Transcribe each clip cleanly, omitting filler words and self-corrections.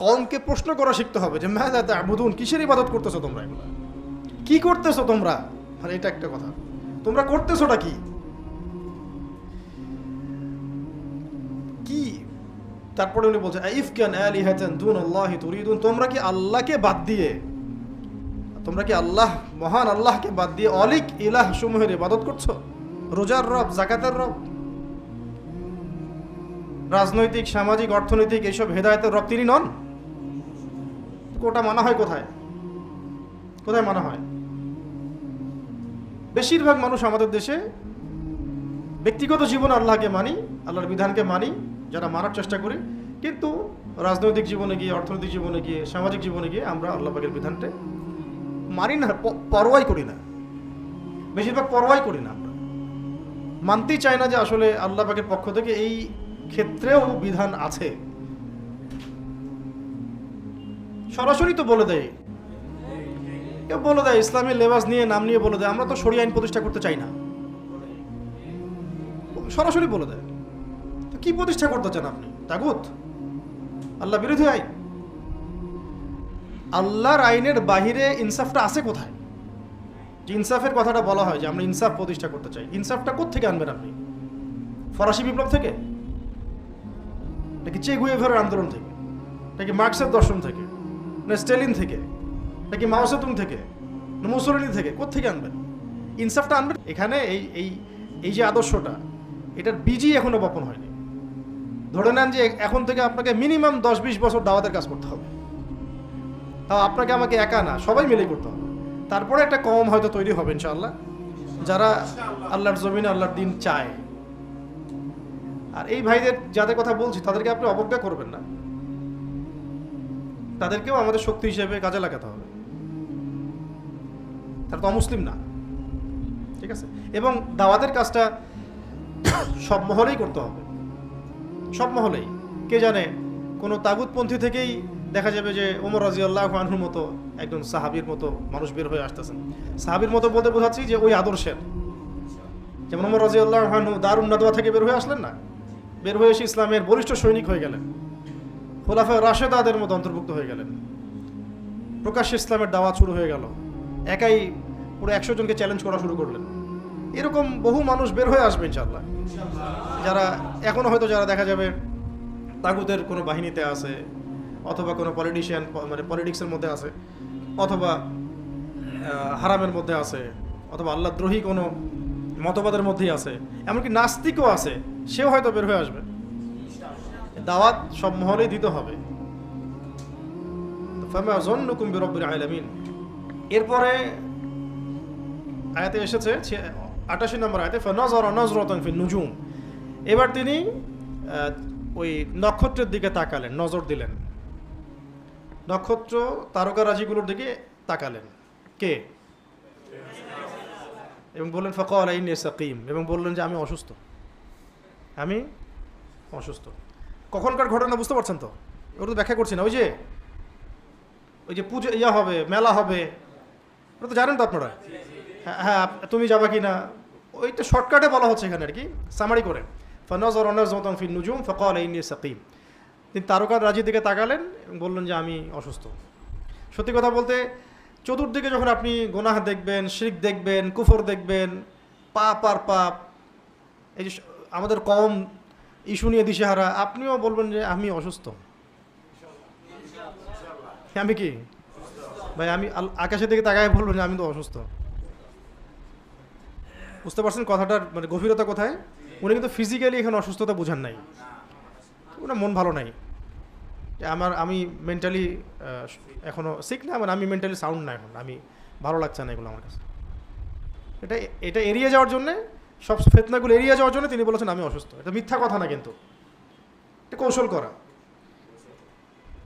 কওমকে প্রশ্ন করা শিখতে হবে যে মাযা তা'বুদুন, কিসের ইবাদত করতেছো তোমরা, এগুলো কি করতেছো তোমরা, মানে এটা একটা কথা, তোমরা করতেছোটা কি কি। তারপরে উনি বলছেন আইফকান আলিহাতান দুনাল্লাহি তুরিদুন, তোমরা কি আল্লাহকে বাদ দিয়ে, তোমরা কি আল্লাহ, মহান আল্লাহকে বাদ দিয়ে অলিক ইলাহ সমূহের ইবাদত করছো? রোজার রব, যাকাতের রব, রাজনৈতিক, সামাজিক, অর্থনৈতিক এইসব হেদায়েতের রব তিনি নন? ওটা মানা হয় কোথায়, কোথায় মানা হয়? বেশিরভাগ মানুষ আমাদের দেশে ব্যক্তিগত জীবনে আল্লাহকে মানি, আল্লাহর বিধানকে মানি, যারা মানার চেষ্টা করি, কিন্তু রাজনৈতিক জীবনে গিয়ে, অর্থনৈতিক জীবনে গিয়ে, সামাজিক জীবনে গিয়ে আমরা আল্লাহ পাকের বিধানটা মানি না, পরোয়াই করি না, বেশিরভাগ পরোয়াই করি না। আমরা মানতেই চাই না যে আসলে আল্লাহ পাকের পক্ষ থেকে এই ক্ষেত্রেও বিধান আছে। সরাসরি তো বলে দেয়, কেউ বলে দেয় ইসলামের লেবাস নিয়ে, নাম নিয়ে বলে দেয় আমরা তো শরিয়া আইন প্রতিষ্ঠা করতে চাই না, সরাসরি বলে দেয়। তো কি প্রতিষ্ঠা করতে চান আপনি? তাগুত, আল্লাহ বিরোধী আইন। আল্লাহর আইনের বাহিরে ইনসাফটা আছে কোথায়? যে ইনসাফের কথাটা বলা হয় যে আমরা ইনসাফ প্রতিষ্ঠা করতে চাই, ইনসাফটা কোত্থেকে আনবেন আপনি? ফরাসি বিপ্লব থেকে নাকি চে গুয়েভারের আন্দোলন থেকে, নাকি মার্কসের দর্শন থেকে, না স্টেলিন থেকে, নাকি মাও সেতুং থেকে, না মুসোলিনি থেকে? কোত্থেকে আনবেন ইনসাফটা? আনবেন এখানে এই এই এই যে আদর্শটা, এটার বীজই এখনো বপন হয়নি। ধরে নেন যে এখন থেকে আপনাকে মিনিমাম 10-20 বছর দাওয়াতের কাজ করতে হবে, তাও আপনাকে আমাকে একা না, সবাই মিলে করতে হবে। তারপরে একটা কওম হয়তো তৈরি হবে ইনশাআল্লাহ, যারা আল্লাহর জমিনে আল্লাহর দিন চায়। আর এই ভাইদের যাদের কথা বলছি তাদেরকে আপনি অবজ্ঞা করবেন না, তাদেরকেও আমাদের শক্তি হিসেবে কাজে লাগাতে হবে। তারা তো অমুসলিম না, ঠিক আছে? এবং দাওয়াতের কাজটা সব মহলেই করতে হবে, সব মহলেই। কে জানে কোনো তাগুতপন্থী থেকেই দেখা যাবে যে ওমর রাদিয়াল্লাহু আনহুর মতো একজন সাহাবীর মতো মানুষ বের হয়ে আসতেছেন। সাহাবীর মতো বলতে বোঝাচ্ছি যে ওই আদর্শের, যেমন ওমর রাদিয়াল্লাহু আনহু দারুন নাদওয়া থেকে বের হয়ে আসলেন না, বের হয়ে এসে ইসলামের বলিষ্ঠ সৈনিক হয়ে গেলেন, খোলাফায়ে রাশেদাদের মতো অন্তর্ভুক্ত হয়ে গেলেন, প্রকাশ্যে ইসলামের দাওয়াত শুরু হয়ে গেল, একাই পুরো 100 জনকে চ্যালেঞ্জ করা শুরু করলেন। এরকম বহু মানুষ বের হয়ে আসবে ইনশাআল্লাহ, যারা এখনো হয়তো যারা দেখা যাবে তাগুতের কোনো বাহিনীতে আছে, অথবা কোনো পলিটিশিয়ান, মানে পলিটিক্সের মধ্যে আছে, অথবা হারামের মধ্যে আছে, অথবা আল্লাহদ্রোহী কোনো মতবাদের মধ্যেই আছে, এমনকি নাস্তিকও আছে, সেও হয়তো বের হয়ে আসবে। দাওয়াত সব মহলেই দিতে হবে। ফামা যন্নুকুম বিরাব্বিল আলামিন। এরপরে আয়াতে এসেছে 88 নম্বর আয়াতে ফানাযারা নাযরাতান ফিন নুজুম। এবার তিনি ওই নক্ষত্রের দিকে তাকালেন, নজর দিলেন, নক্ষত্র তারকারাজিগুলোর দিকে তাকালেন। কে? এবং বললেন ফাকালা ইন্নী সাকিম, এবং বললেন যে আমি অসুস্থ, আমি অসুস্থ। কখনকার ঘটনা বুঝতে পারছেন তো? ওটা তো ব্যাখ্যা করছি না। ওই যে পুজো ইয়া হবে, মেলা হবে, ওটা তো জানেন তো আপনারা। হ্যাঁ, তুমি যাবা কি না, ওইটা শর্টকাটে বলা হচ্ছে এখানে আর কি, সামারি করে। ফানাযারা নাযরাতান ফিন নুজুম ফাকালা ইন্নী সাকিম। তিনি তারকার রাজির দিকে তাকালেন এবং বললেন যে আমি অসুস্থ। সত্যি কথা বলতে চতুর্দিকে যখন আপনি গুনাহ দেখবেন, শিরক দেখবেন, কুফর দেখবেন, পাপ আর পাপ, এই যে আমাদের কওম ইস্যু নিয়ে দিশেহারা, আপনিও বলবেন যে আমি অসুস্থ। আমি কি ভাই, আমি আকাশের দিকে তাকায় বলবেন যে আমি তো অসুস্থ। বুঝতে পারছেন কথাটার মানে গভীরতা কোথায়? উনি কিন্তু ফিজিক্যালি এখানে অসুস্থতা বোঝান নাই, ওনার মন ভালো নাই। আমি মেন্টালি এখনও সিক না, মানে আমি মেন্টালি সাউন্ড না, এখন আমি ভালো লাগছে না এগুলো আমার কাছে। এটা এড়িয়ে যাওয়ার জন্যে, সব ফিতনাগুলো এড়িয়ে যাওয়ার জন্য তিনি বলেছেন আমি অসুস্থ। এটা মিথ্যা কথা না, কিন্তু এটা কৌশল করা।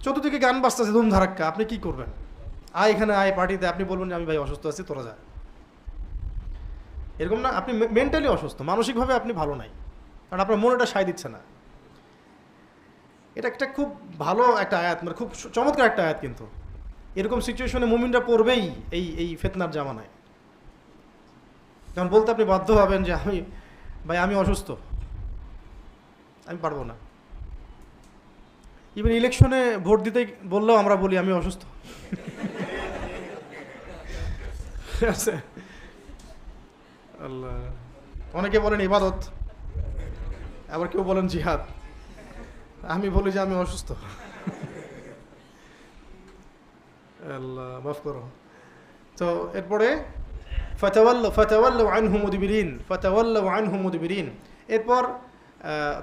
চতুর্দিকে গান বাজতেছে ধুমধারাক্কা, আপনি কি করবেন? আয় এখানে, আয় পার্টিতে, আপনি বলবেন যে আমি ভাই অসুস্থ আছি, তোরা যা। এরকম না, আপনি মেন্টালি অসুস্থ, মানসিকভাবে আপনি ভালো নাই, কারণ আপনার মনটা সায় দিচ্ছে না। এটা একটা খুব ভালো একটা আয়াত, মানে খুব চমৎকার একটা আয়াত। কিন্তু এরকম সিচুয়েশনে মুমিনরা পড়বেই এই ফিতনার জামানায়, যখন বলতে আপনি বাধ্য হবেন যে আমি অসুস্থ, আমি পারবো না। ইভেন ইলেকশনে ভোট দিতে বললেও আমরা বলি আমি অসুস্থ। আছে আল্লাহ। অনেকে বলেন ইবাদত, আবার কেউ বলেন জিহাদ, আমি বলি যে আমি অসুস্থ। আল্লাহ মাফ করো। তো এরপরে ফাতাওয়াল্লাউ আনহু মুদবিরিন, ফাতাওয়াল্লাউ আনহু মুদবিরিন, এরপর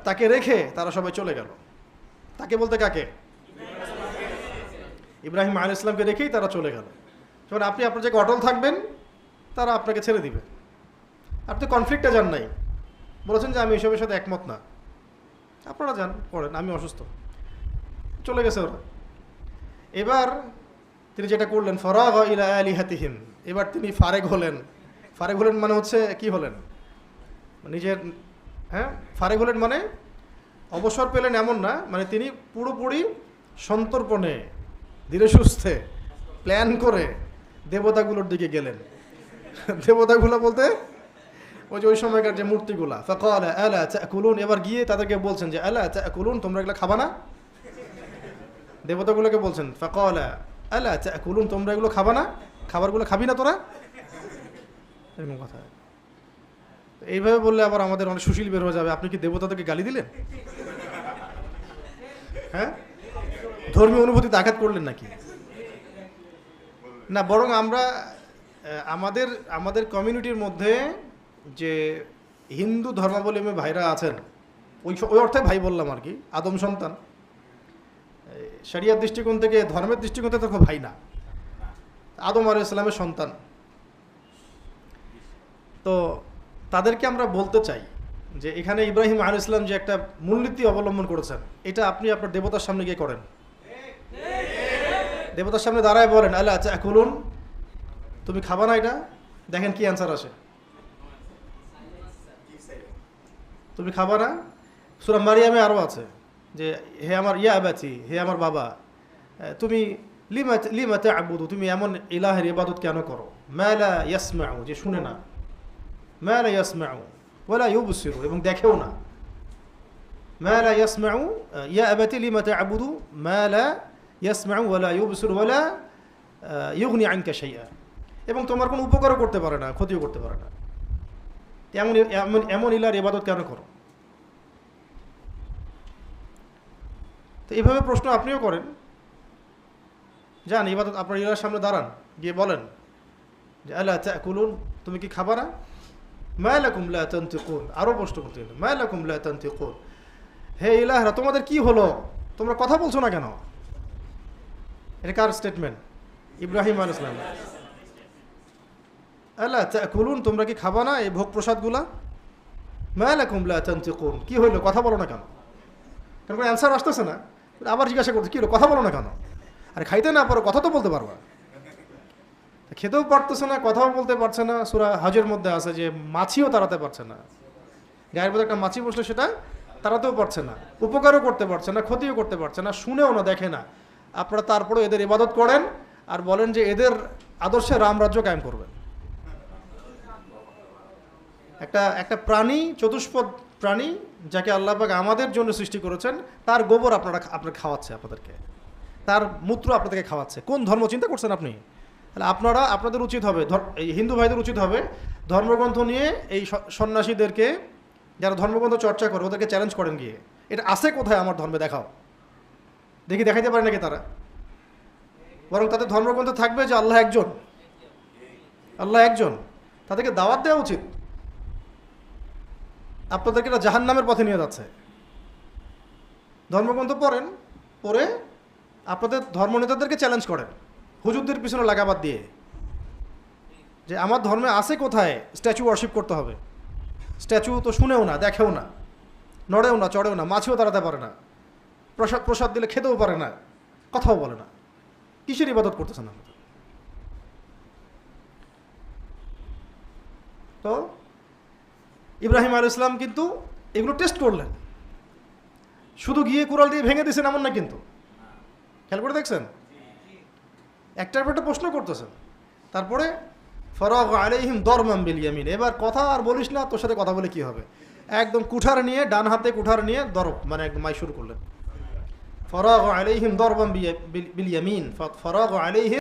তাকে রেখে তারা সবাই চলে গেল। তাকে বলতে কাকে? ইব্রাহিম আলাইহিস সালামকে রেখেই তারা চলে গেল। যখন আপনি আপনার জায়গায় অটল থাকবেন, তারা আপনাকে ছেড়ে দিবে। আপনি কনফ্লিক্টে যান নাই, বলেছেন যে আমি এসবের সাথে একমত না, আপনারা যান করেন, আমি অসুস্থ, চলে গেছে ওরা। এবার তিনি যেটা করলেন, ফারাগা ইলা আলিহাতিহিম, এবার তিনি ফারেগ হলেন। ফারেগ হলেন মানে হচ্ছে কি হলেন? নিজের ফারেগ হলেন মানে অবসর পেলেন এমন না, মানে তিনি পুরোপুরি সন্তর্পণে ধীরে সুস্থে প্ল্যান করে দেবতাগুলোর দিকে গেলেন। দেবতাগুলো বলতে ওই সময়কার যে মূর্তিগুলা। ফাকালা আলা তাকুলুন, এবার গিয়ে তাদেরকে বলছেন যে আলা তাকুলুন, তোমরা এগুলো খাবা না? দেবতাগুলোকে বলছেন ফাকালা আলা তাকুলুন, তোমরা এগুলো খাবা না? খাবারগুলো খাবি না তোরা? এরকম কথা। এইভাবে বললে আবার আমাদের অনেক সুশীল বের হয়ে যাবে। আপনি কি দেবতাদেরকে গালি দিলেন? হ্যাঁ, ধর্মীয় অনুভূতিতে আঘাত করলেন নাকি? না, বরং আমরা আমাদের কমিউনিটির মধ্যে যে হিন্দু ধর্মাবলম্বী ভাইরা আছেন, ওই অর্থে ভাই বললাম আর কি, আদম সন্তান, শরিয়ার দৃষ্টিকোণ থেকে, ধর্মের দৃষ্টিকোণ থেকে তো ভাই না, আদম আলাইহিস সালামের সন্তান। তো তাদেরকে আমরা বলতে চাই যে এখানে ইব্রাহিম আলাইহিস সালাম যে একটা মূলনীতি অবলম্বন করেছেন, এটা আপনি আপনার দেবতার সামনে গিয়ে করেন। দেবতার সামনে দাঁড়ায় বলেন আল্লাহ তাকুলুন, তুমি খাবা না এটা? দেখেন কি অ্যান্সার আসে। তুমি খাবা না? সূরা মারিয়ামে আরও আছে যে হে আমার ইয়া আবাতি, হে আমার বাবা, তুমি লিমা তা'বুদু, তুমি এমন ইলাহের ইবাদত কেন করো? মা লা ইয়াসমাউ, যে শুনে না, মা লা ইয়াসমাউ ওয়ালা ইউবসিরু, এবং দেখেও না। মা লা ইয়াসমাউ, ইয়া আবাতি লিমা তা'বুদু মা লা ইয়াসমাউ ওয়ালা ইউবসিরু ওয়ালা ইউগনি আনকা শাইআ, এবং তোমার কোনো উপকারও করতে পারে না, ক্ষতিও করতে পারে না। এমন ইলাহের ইবাদত কেন করো? তো এইভাবে প্রশ্ন আপনিও করেন, যান ইবাদত আপনার ইলাহের সামনে দাঁড়ান, গিয়ে বলেন যে আলা তাকুলুন, তুমি কি খাবা না? মা লাকুম লা তানতিকুন, আরও প্রশ্ন করতে গেলে মা লাকুম লা তানতিকুন, হে ইলাহরা তোমাদের কি হলো, তোমরা কথা বলছো না কেন? এটা কার স্টেটমেন্ট? ইব্রাহিম আলাইহিস সালাম। আলা তাকুলুন, তোমরা কি খাবা না এই ভোগ প্রসাদগুলা? মা লাকুম লা তানতিকুন, কি হইলো, কথা বলো না কেন? কারণ কোনো অ্যান্সার আসতেছে না, আবার জিজ্ঞাসা করছে কি হলো, কথা বলো না কেন? আরে খাইতে না পারো, কথা তো বলতে পারবা। খেতেও পারতেছে না, কথাও বলতে পারছে না। সূরা হজের মধ্যে আছে যে মাছিও তাড়াতে পারছে না, গায়ের মধ্যে একটা মাছি বসলে সেটা তাড়াতেও পারছে না, উপকারও করতে পারছে না, ক্ষতিও করতে পারছে না, শুনেও না, দেখে না। আপনারা তারপরে এদের ইবাদত করেন আর বলেন যে এদের আদর্শে রামরাজ্য কায়েম করবেন। একটা প্রাণী, চতুষ্পদ প্রাণী, যাকে আল্লাহ পাক আমাদের জন্য সৃষ্টি করেছেন, তার গোবর আপনারা খাওয়াচ্ছে, আপনাদেরকে তার মূত্র আপনাদেরকে খাওয়াচ্ছে। কোন ধর্ম চিন্তা করছেন আপনি? তাহলে আপনাদের উচিত হবে, এই হিন্দু ভাইদের উচিত হবে ধর্মগ্রন্থ নিয়ে এই সন্ন্যাসীদেরকে, যারা ধর্মগ্রন্থ চর্চা করে, ওদেরকে চ্যালেঞ্জ করেন গিয়ে, এটা আছে কোথায় আমার ধর্মে, দেখাও। দেখাইতে পারে নাকি তারা? বরং তাদের ধর্মগ্রন্থ থাকবে যে আল্লাহ একজন, আল্লাহ একজন, তাদেরকে দাওয়াত দেওয়া উচিত। আপনাদেরকে এটা জাহান্নামের পথে নিয়ে যাচ্ছে। ধর্মগ্রন্থ পড়ে আপনাদের ধর্মনেতাদেরকে চ্যালেঞ্জ করেন, হুজুরদের পিছনে লাগাবাদ দিয়ে, যে আমার ধর্মে আছে কোথায় স্ট্যাচু ওয়ার্শিপ করতে হবে। স্ট্যাচু তো শুনেও না, দেখেও না, নড়েও না, চড়েও না, মাছিও দাঁড়াতে পারে না, প্রসাদ দিলে খেতেও পারে না, কথাও বলে না। কিসের ইবাদত করতেছেন আপনারা? তো ইব্রাহিম আলাইহিস সালাম কিন্তু এগুলো টেস্ট করলেন, শুধু গিয়ে কুড়াল দিয়ে ভেঙে দিয়েছেন এমন না কিন্তু। খেয়াল করে দেখছেন, একটার পর একটা প্রশ্ন করতেছেন। তারপরে ফারাগা আলাইহিম দরবাম বিল ইয়ামিন, এবার কথা আর বলিস না, তোর সাথে কথা বলে কি হবে, একদম কুঠার নিয়ে, ডান হাতে কুঠার নিয়ে দরব, মানে একদম মাই শুরু করলেন। ফরাগ আলাইহিম দরবান বিল ইয়ামিন ফরাগ আলাইহিম